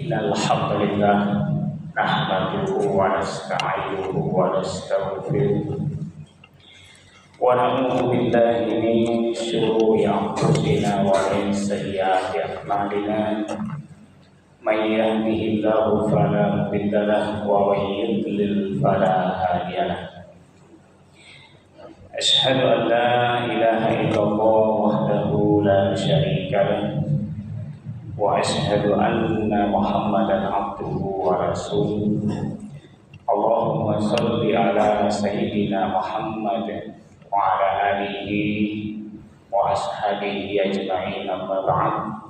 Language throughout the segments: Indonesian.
Innal hamdalillah nahmaduhu wa nasta'inuhu wa nastaghfiruh wa na'udzu billahi min shururi anfusina wa min sayyiati a'malina. May yahdihillahu fala mudilla lahu wa may yudlil fala hadiya lahu. Asyhadu an la ilaha illallah wahdahu la syarika lahu wa asyhadu anna Muhammadan abduhu wa rasuluh. Allahumma shalli ala sayyidina Muhammad wa ala alihi wa ashabihi ajma'in, amma ba'd.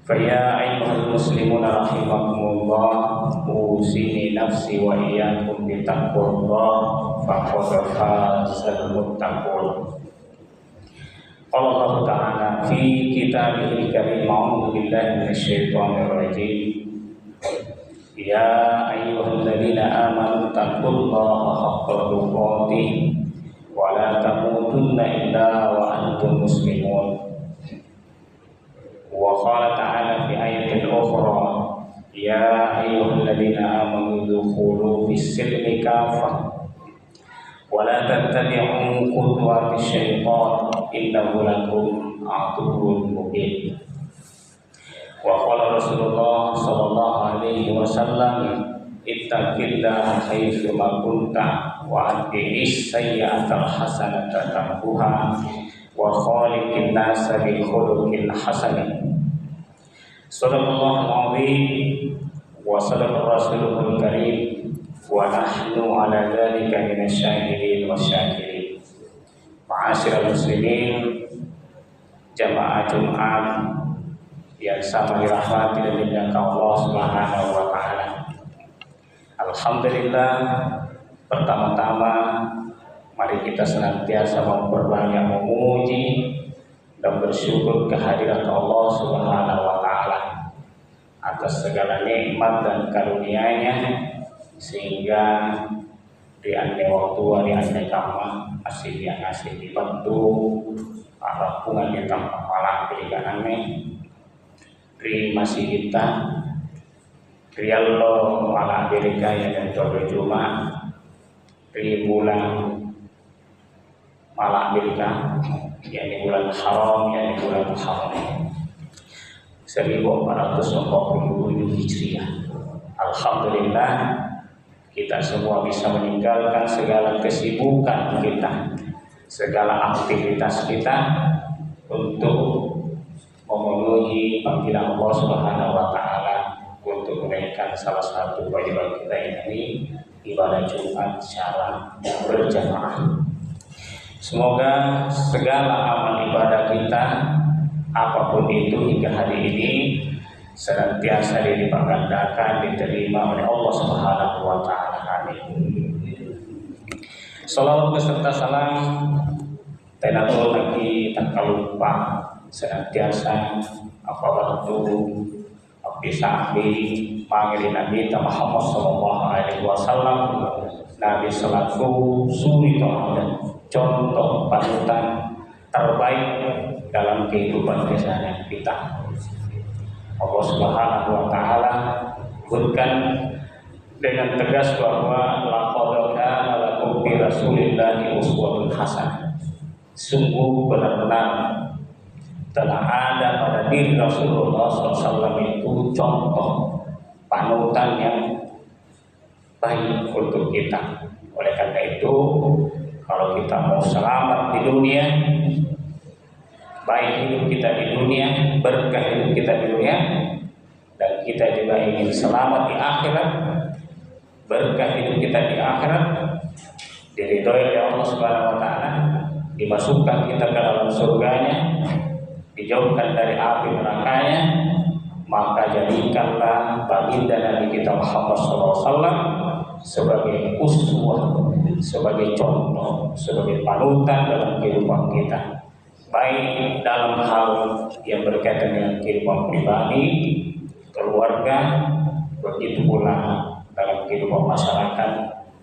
Fa ya ayyuhal muslimuna rahimakumullah, usini nafsi wa iyyakum bi taqwallah faqad fazal muttaqun. Allah Ta'ala fi kitabihil karim, a'udzu billahi minasyaitonir rajim. Ya ayyuhalladzina amanu taqullaha haqqa tuqatih wa la tamutunna illa wa antum muslimun. Wa qala ta'ala fi ayatin ukhra, ya ayyuhalladzina amanu dukhulu fis-silmi kafah wa la tattabi'u khutuwatis syaitan innahu lakum aduwwun mubin. Wa qala Rasulullah sallallahu alaihi wasallam, ittaqillaha haitsu ma kunta wa atbi'is sayyi'atal hasanata tamhuha wa khaliqin nasa bil khuluqil hasan. Sadaqallahul azim wa sadaqa rasulul karim wa nahnu ala dzalika minasyahidin wasyakirin. Ma'asyiral muslimin, jamaah Jumat yang sama dirahmati dan dimuliakan Allah Subhanahu wa taala. Alhamdulillah, pertama-tama mari kita senantiasa memperbanyak memuji dan bersyukur kehadirat Allah Subhanahu wa taala atas segala nikmat dan karunia-Nya, sehingga di ane waktu di ane kama asih yang asih dibantu para pungan di tanpa malam pilihan ane di masih kita riallo ala Amerika yang dan coba cuma di bulan malam Amerika, yakni bulan haram, yakni bulan Muharram 1447 Hijriah. Alhamdulillah, kita semua bisa meninggalkan segala kesibukan kita, segala aktivitas kita untuk memenuhi panggilan Allah Subhanahu wa taala untuk menaikkan salah satu kewajiban kita, ini ibadah Jumat secara berjamaah. Semoga segala amal ibadah kita apapun itu hingga hari ini senantiasa dilipat gandakan, diterima oleh Allah Subhanahu wa taala. Amin. Salawat beserta salam tenatul lagi tak lupa senantiasa apa waktu abdi sahbi panggil Nabi Muhammad sallallahu alaihi wasallam, Nabi selaku suri teladan, contoh panutan terbaik dalam kehidupan keseharian kita. Allah Subhanahu wa taala sebutkan dengan tegas bahwa laqad kana lakum fi Rasulillahi uswatun hasanah. Sungguh benar-benar telah ada pada diri Rasulullah SAW itu contoh panutan yang baik untuk kita. Oleh karena itu, kalau kita mau selamat di dunia, baik hidup kita di dunia, berkah hidup kita di dunia, dan kita juga ingin selamat di akhirat, berkah hidup kita di akhirat, diridhoi oleh Allah Subhanahu wa taala, dimasukkan kita ke dalam surganya, dijauhkan dari api nerakanya, maka jadikanlah baginda Nabi kita Muhammad SAW sebagai uswah, sebagai contoh, sebagai panutan dalam kehidupan kita, baik dalam hal yang berkaitan dengan kehidupan pribadi, keluarga, begitu pula dalam kehidupan masyarakat,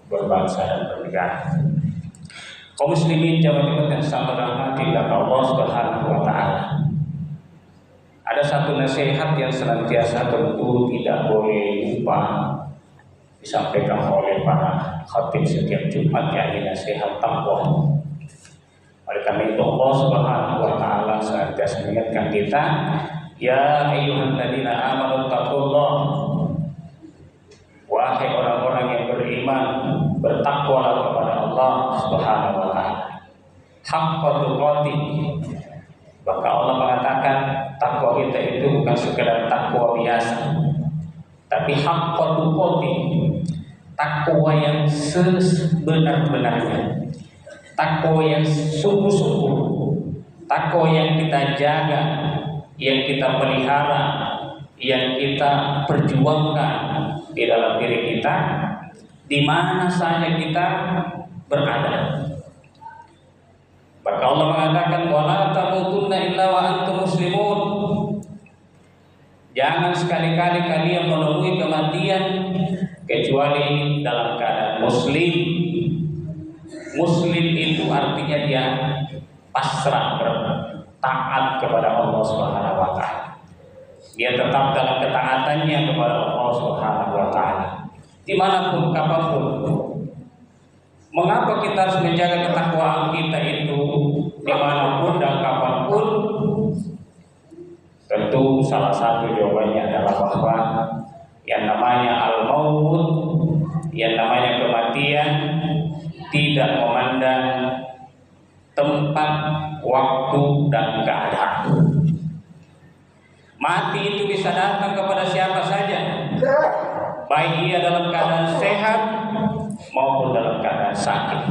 berbangsa dan bernegara. Kaum muslimin jamaah yang sama rahmati Allah Subhanahu wa taala. Ada satu nasihat yang senantiasa tentu tidak boleh lupa disampaikan oleh para khatib setiap Jumat, yakni nasihat takwa. Oleh karena itu Allah Subhanahu wa taala senantiasa mengingatkan kita, ya ayyuhalladzina amanu taqullah, wahai orang-orang yang beriman, bertakwalah kepada Allah Subhanahu wa taala haqqa tuqatih. Maka Allah mengatakan takwa kita itu bukan sekedar takwa biasa, tapi haqqa tuqatih, takwa yang sebenar-benarnya, takwa yang sungguh-sungguh, takwa yang kita jaga, yang kita pelihara, yang kita perjuangkan di dalam diri kita, di mana saja kita berada. Maka Allah mengatakan wala tamutunna illa wa antum muslimun. Jangan sekali-kali kalian menemui kematian kecuali dalam keadaan muslim. Muslim itu artinya dia pasrah, taat kepada Allah Subhanahu wa taala. Dia tetap dalam ketaatannya kepada Allah Subhanahu wa taala dimanapun kapanpun. Mengapa kita harus menjaga ketakwaan kita itu dimanapun dan kapanpun? Tentu salah satu jawabannya adalah bahwa yang namanya al-maut, yang namanya kematian, tidak memandang tempat, waktu, dan keadaan. Mati itu bisa datang kepada siapa saja, baik ia dalam keadaan sehat maupun dalam keadaan sakit,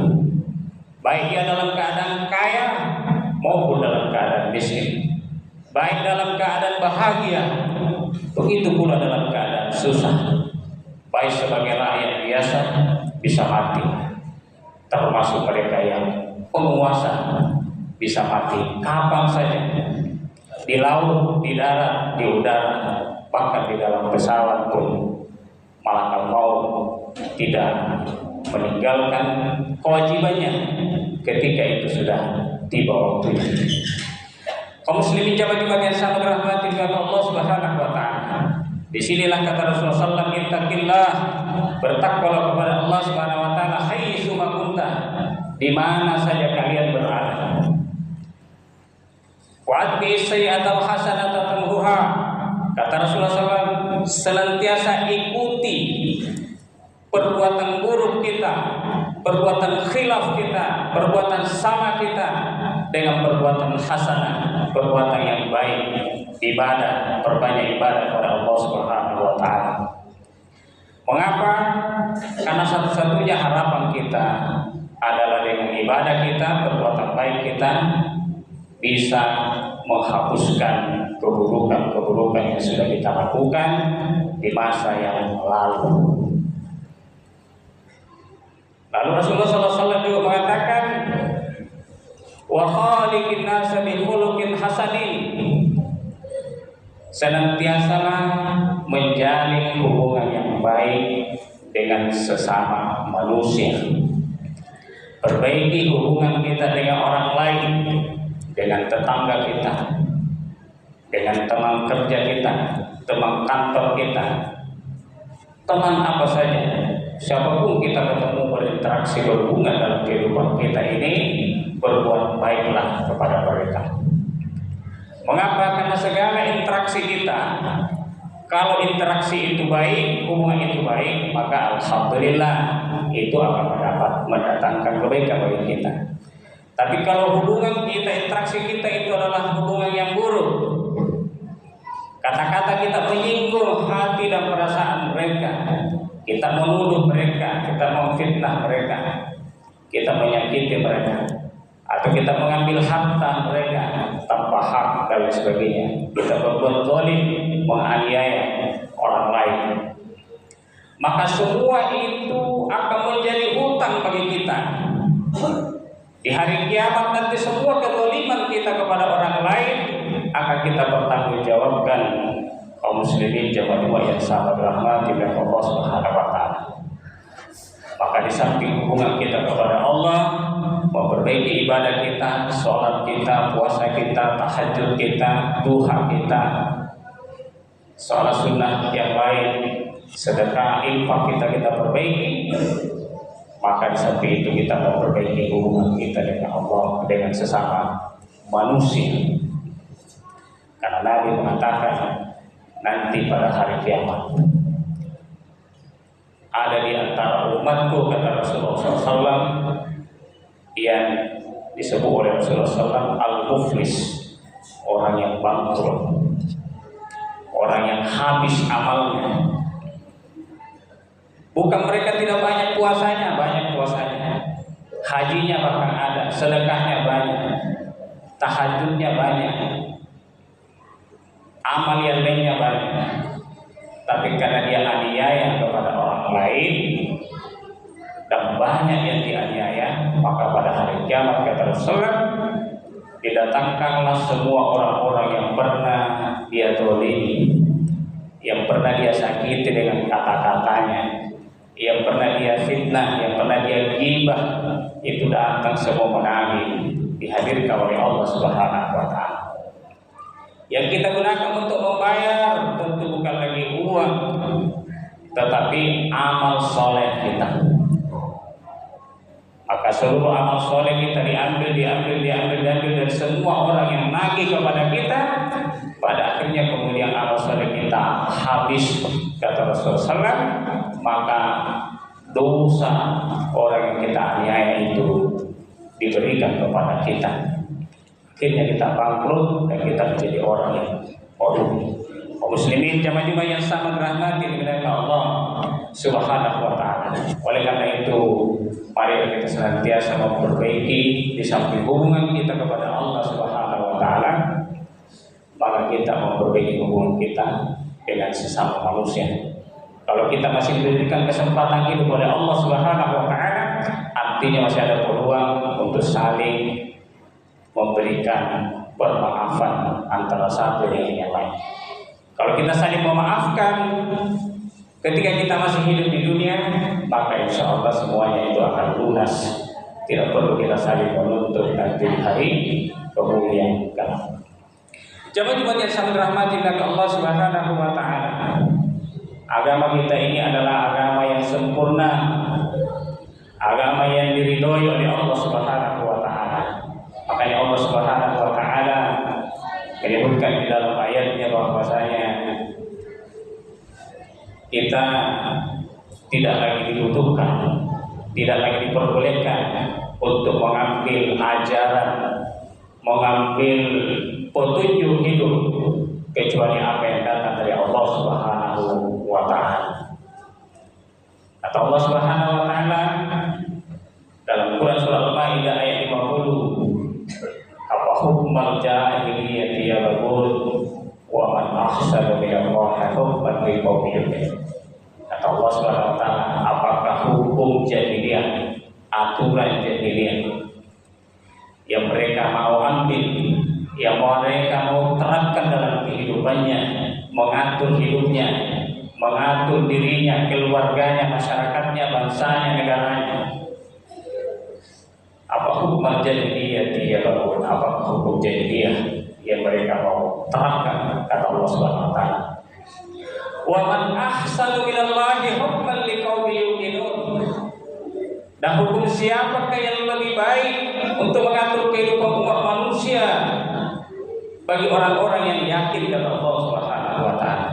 baik ia dalam keadaan kaya maupun dalam keadaan miskin, baik dalam keadaan bahagia, begitu pula dalam keadaan susah. Baik sebagai rakyat biasa bisa mati, termasuk mereka yang penguasa bisa mati kapan saja, di laut, di darat, di udara, bahkan di dalam pesawat pun. Malaikat maut tidak meninggalkan kewajibannya ketika itu sudah tiba waktunya. Kaum muslimin jamaah yang sangat dirahmati oleh Allah Subhanahu wa taala. Disinilah kata Rasulullah sallallahu alaihi wasallam, ittaqillah, bertakwalah kepada Allah Subhanahu wa taala haitsu ma kunta, di mana saja kalian berada. Wa'adbi sayyi'atal hasanata tamhuha, kata Rasulullah SAW, senantiasa ikuti perbuatan buruk kita, perbuatan khilaf kita, perbuatan sama kita dengan perbuatan hasanah, perbuatan yang baik, ibadah, perbanyak ibadah kepada Allah Subhanahu wa taala. Mengapa? Karena satu-satunya harapan kita adalah dengan ibadah kita, perbuatan baik kita bisa menghapuskan keburukan-keburukan yang sudah kita lakukan di masa yang lalu. Lalu Rasulullah SAW juga mengatakan, wa khaliqin nasa bi khuluqin hasanin, senantiasalah menjalin hubungan yang baik dengan sesama manusia. Perbaiki hubungan kita dengan orang lain, dengan tetangga kita, dengan teman kerja kita, teman kantor kita, teman apa saja, siapapun kita ketemu, berinteraksi, berhubungan dalam kehidupan kita ini, berbuat baiklah kepada mereka. Mengapa? Karena segala interaksi kita, kalau interaksi itu baik, hubungan itu baik, maka alhamdulillah itu akan mendatangkan kebaikan bagi kita. Tapi kalau hubungan kita, interaksi kita itu adalah hubungan yang buruk, kata-kata kita menyinggung hati dan perasaan mereka, kita menuduh mereka, kita memfitnah mereka, kita menyakiti mereka, atau kita mengambil harta mereka tanpa hak dan lain sebagainya, kita berbuat zalim, menganiaya orang lain, maka semua itu akan menjadi hutang bagi kita. Di hari kiamat nanti semua kezaliman kita kepada orang lain akan kita pertanggungjawabkan. Kaum muslimin jamaah yang sangat dirahmati oleh Allah Subhanahu wa taala. Maka di samping hubungan kita kepada Allah, memperbaiki ibadah kita, sholat kita, puasa kita, tahajud kita, duha kita, sholat sunnah yang baik, sedekah, infak kita perbaiki, maka di samping itu kita memperbaiki hubungan kita dengan Allah, dengan sesama manusia. Karena Nabi mengatakan nanti pada hari kiamat ada di antara umatku, kata Rasulullah SAW, yang disebut oleh Rasulullah SAW al-muflis, orang yang bangkrut, orang yang habis amalnya. Bukan mereka tidak banyak puasanya, banyak puasanya, hajinya bahkan ada, sedekahnya banyak, tahajudnya banyak, amal yang lainnya banyak, tapi karena dia aniaya kepada orang lain dan banyak yang dianiaya, maka pada hari kiamat kata Rasulullah didatangkanlah semua orang-orang yang pernah dia zalimi, yang pernah dia sakiti dengan kata-katanya, yang pernah dia fitnah, yang pernah dia ghibah, itu datang semua menangis, dihadirkan oleh Allah Subhanahu wa Ta'ala. Yang kita gunakan untuk membayar tentu bukan lagi uang, tetapi amal soleh kita. Maka seluruh amal soleh kita diambil dari semua orang yang nagih kepada kita. Pada akhirnya kemudian amal soleh kita habis, kata Rasulullah SAW, maka dosa orang yang kita aniaya itu diberikan kepada kita. Akhirnya kita bangkrut dan kita menjadi orang yang rugi. Muslimin jamaah-jamaah yang sama dirahmati oleh Allah Subhanahu wa Ta'ala. Oleh karena itu, mari kita senantiasa memperbaiki di samping hubungan kita kepada Allah Subhanahu wa Ta'ala, maka kita memperbaiki hubungan kita dengan sesama manusia. Kalau kita masih diberikan kesempatan hidup oleh Allah Subhanahu wa Ta'ala, artinya masih ada peluang untuk saling memberikan permaafan antara satu dengan yang lain. Kalau kita saling memaafkan ketika kita masih hidup di dunia, maka insya Allah semuanya itu akan lunas. Tidak perlu kita saling menuntut nanti di hari kemudian kelak. Jemaah yang sangat dirahmati oleh Allah Subhanahu wa Ta'ala, agama kita ini adalah agama yang sempurna, agama yang diridhoi oleh Allah Subhanahu wa Ta'ala. Makanya Allah Subhanahu wa Ta'ala menyebutkan di dalam ayatnya bahwasanya kita tidak lagi dibutuhkan, tidak lagi diperbolehkan untuk mengambil ajaran, mengambil petunjuk hidup kecuali apa yang datang dari Allah Subhanahu wa Ta'ala. Kata Allah Subhanahu wa Ta'ala dalam Quran surah Al-Maidah ayat 50, apa hukmal jahiliyati yabghun wa man ahsanu minallahi hukman liqaumin yu'minun. Kata Allah Subhanahu wa Ta'ala, apakah hukum jahiliyah, aturan jahiliyah yang mereka mau ambil, yang mereka mau terapkan dalam kehidupannya, mengatur hidupnya, mengatur dirinya, keluarganya, masyarakatnya, bangsanya, negaranya. Apa hukum jahiliyah dia bangun? Apa hukum jahiliyah yang mereka mau terapkan? Kata Allah Subhanahu wa Ta'ala, wa man ahsanu minallahi hukman liqaumin yu'minun. Dan hukum siapakah yang lebih baik untuk mengatur kehidupan umat manusia bagi orang-orang yang yakin kepada Allah Subhanahu wa Ta'ala.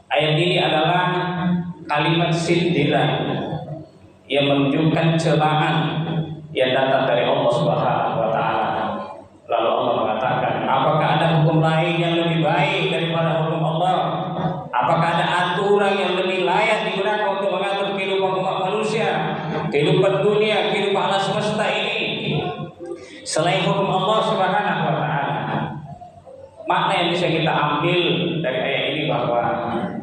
Ayat ini adalah kalimat sindiran yang menunjukkan celaan yang datang dari Allah Subhanahu wa Ta'ala. Lalu Allah mengatakan, apakah ada hukum lain yang lebih baik daripada hukum Allah? Apakah ada aturan yang lebih layak digunakan untuk mengatur kehidupan umat manusia, kehidupan dunia, kehidupan alam semesta ini selain hukum Allah Subhanahu wa Ta'ala? Makna yang bisa kita ambil dari ayat ini bahwa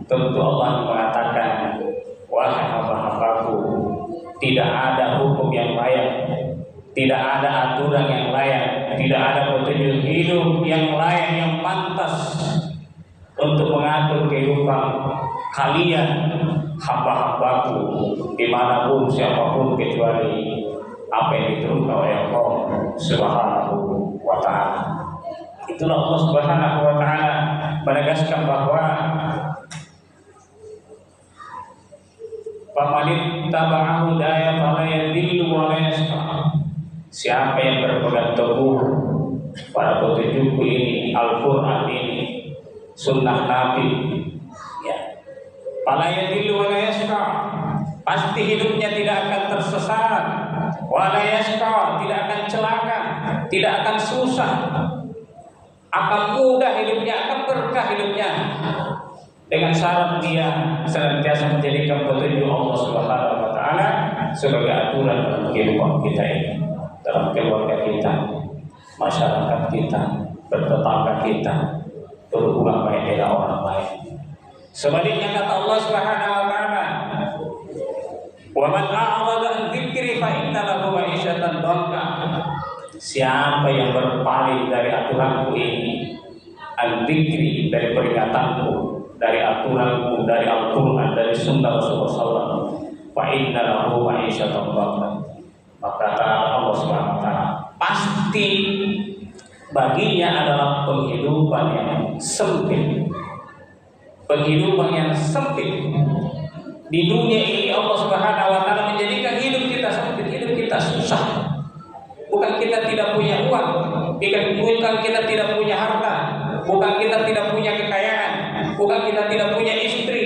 tentu Allah mengatakan, wahai hamba-hambaku, tidak ada hukum yang layak, tidak ada aturan yang layak, tidak ada petunjuk hidup yang layak, yang pantas untuk mengatur kehidupan kalian hamba-hambaku dimanapun siapapun kecuali apa yang diturunkan oleh Allah Subhanahu wa taala. Itulah Allah Subhanahu wa taala menegaskan bahwa Famanit taba'ahu daya fala yadillu wa la yashqa. Siapa yang berpegang teguh pada petunjukku ini, Al-Qur'an ini, sunnah Nabi, ya, fala yadillu wa la yashqa, pasti hidupnya tidak akan tersesat, wa la yashqa, tidak akan celaka, tidak akan susah, akan mudah hidupnya, akan berkah hidupnya. Dengan syarat dia senantiasa menjadikan petunjuk Allah Subhanahu wa taala sebagai aturan dalam kehidupan kita ini, dalam keluarga kita, masyarakat kita, bertetangga kita, berhubungan baik dengan orang lain. Sebaliknya kata Allah Subhanahu wa taala, "Wa man a'rada an dzikri fa inna lahu ma'isyatan dhanka." Siapa yang berpaling dari aturanku ini, al-dzikri, dari peringatanku, dari aturanku, dari Al-Quran, dari sunnah Rasulullah SAW, fa inna lahu ma'isyatan dhanka, maka Allah SWT pasti baginya adalah penghidupan yang sempit. Penghidupan yang sempit. Di dunia ini Allah Subhanahu wa taala menjadikan hidup kita sempit, hidup kita susah. Bukan kita tidak punya uang, bukan kita tidak punya harta, bukan kita tidak punya kekayaan, bukan kita tidak punya istri,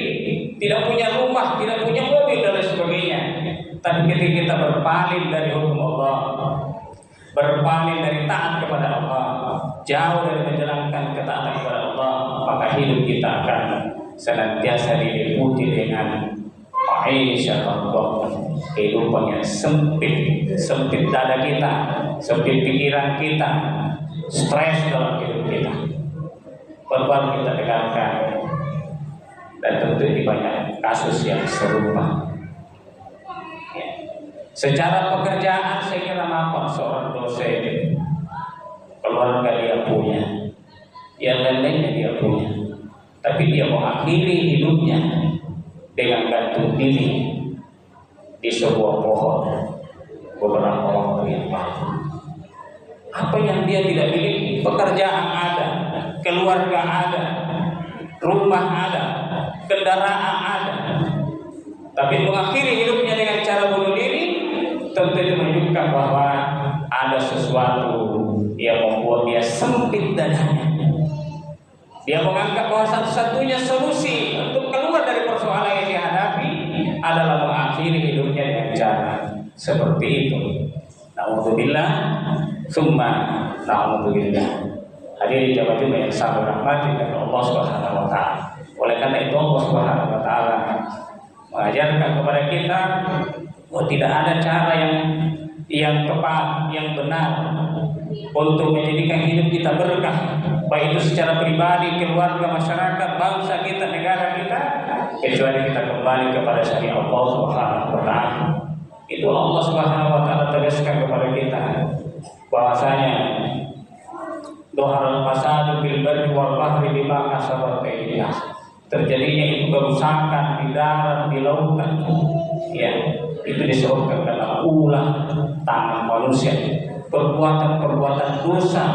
tidak punya rumah, tidak punya mobil dan lain sebagainya. Tapi ketika kita berpaling dari hukum Allah, berpaling dari taat kepada Allah, jauh dari menjalankan ketaatan kepada Allah, maka hidup kita akan senantiasa diliputi dengan ma'isyatan dhanka, kehidupan yang sempit, sempit dada kita, sempit pikiran kita, stres dalam hidup kita. Perlu kita dengarkan, dan tentu di banyak kasus yang serupa. Ya. Secara pekerjaan saya kira mapan seorang dosen, keluarga dia punya, yang lain-lainnya dia punya, tapi dia mengakhiri hidupnya dengan gantung diri di sebuah pohon beberapa waktu yang lalu. Apa yang dia tidak miliki? Pekerjaan ada, keluarga ada, rumah ada, kendaraan ada, tapi mengakhiri hidupnya dengan cara bunuh diri, tentu itu menunjukkan bahwa ada sesuatu yang membuat dia sempit dadanya. Dia menganggap bahwa satu-satunya solusi untuk keluar dari persoalan yang dihadapi adalah mengakhiri hidupnya dengan cara seperti itu. Na'udzubillah, summa na'udzubillah. Hadirin jamaah yang saya rahmati dari Allah Subhanahu wa taala. Oleh karena itu Allah Subhanahu wa taala mengajarkan kepada kita bahwa tidak ada cara yang tepat, yang benar untuk menjadikan hidup kita berkah, baik itu secara pribadi, keluarga, masyarakat, bangsa kita, negara kita, kecuali kita kembali kepada syariat Allah Subhanahu wa taala. Itu Allah Subhanahu wa taala tegaskan kepada kita bahwasanya doharal fasadu bil barri wal bahri bima kasabat aydin nas. Terjadinya itu kerusakan di darat, di lautan, ya, itu disebabkan karena ulah tangan manusia, perbuatan-perbuatan dosa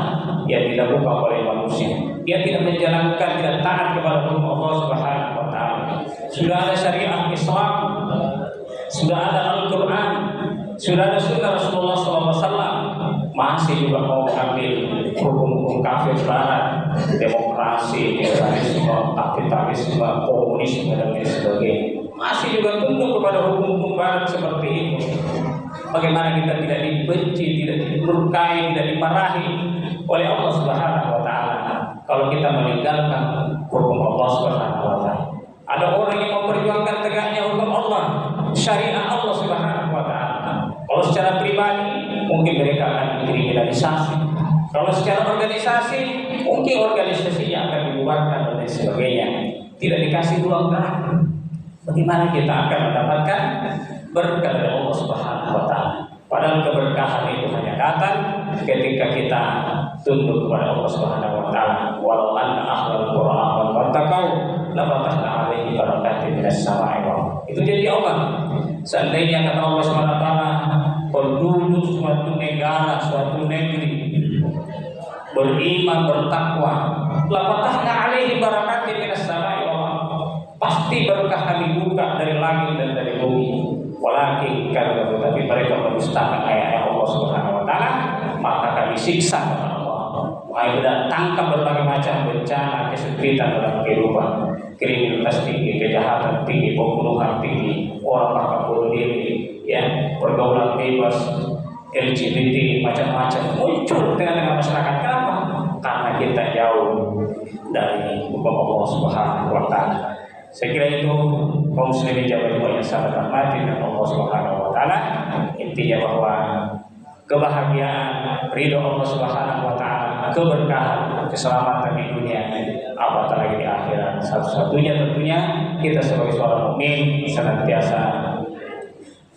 yang dilakukan oleh manusia. Dia tidak menjalankan, tidak taat kepada hukum Allah Subhanahu wa taala. Sudah ada syariat Islam, sudah ada Al-Quran, sudah ada sunnah Rasulullah SAW, masih juga mau mengambil hukum-hukum kafir barat, demokrasi, liberalisme, kapitalisme, komunisme dan lain sebagainya. Masih juga tunduk kepada hukum-hukum barat seperti itu. Bagaimana kita tidak dibenci, tidak dimurkai, tidak dimarahi oleh Allah Subhanahu wa taala kalau kita meninggalkan hukum Allah Subhanahu wa taala. Ada orang yang memperjuangkan tegaknya hukum Allah, syariat Allah Subhanahu wa taala. Kalau secara pribadi mungkin mereka akan dikriminalisasi. Kalau secara organisasi mungkin organisasinya akan dibubarkan dan lain sebagainya. Tidak dikasih ruang gerak. Bagaimana kita akan mendapatkan berkah dari Allah Subhanahu wa taala? Padahal keberkahan itu hanya datang ketika kita tunduk kepada Allah Subhanahu wa taala. Walau anna ahlal qura amanu wattaqau la fatahna 'alaihim barakatin minas sama'i wal ardh. Itu jadi Allah. Seandainya kata Allah Subhanahu wa taala penduduk suatu negara, suatu negeri beriman, bertakwa, lapatahna alaihi barakatin minas samai wal ardh, pasti berkah kami buka dari langit dan dari bumi. Walakin kadzabu, tapi mereka mendustakan ayat Allah Subhanahu wa taala, maka kami siksa Allah. Mulai mendatangkan berbagai macam bencana, kesulitan dalam kehidupan, kriminalitas tinggi, kejahatan tinggi, pembunuhan tinggi, orang bakal bunuh diri, ya, pergaulan bebas, LGBT, macam-macam muncul tengah-tengah masyarakat. Kenapa? Karena kita jauh dari hukum Allah Subhanahu wa taala. Saya kira itu kaum muslimin jamaah yang sangat hormati dan Allah Subhanahu wa taala. Intinya bahwa kebahagiaan, ridho Allah Subhanahu wa taala, keberkahan, keselamatan di dunia, apatah lagi di akhirat. Satu-satunya tentunya kita sebagai seorang mukmin senantiasa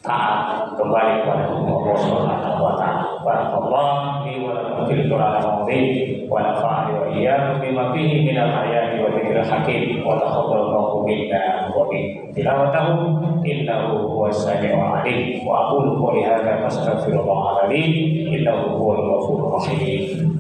taat kembali kepada Allah Subhanahu wa taala. Barakallahu li wa lakum fil Qur'anil azim wa nafa'ani wa iyyakum bima fihi minal ayati wa dzikril hakim wa taqabbalallahu minna wa minkum tilawatahu innahu huwas samiul alim wa aqulu qawli hadza fastaghfirullaha li innahu huwal ghafurur rahim.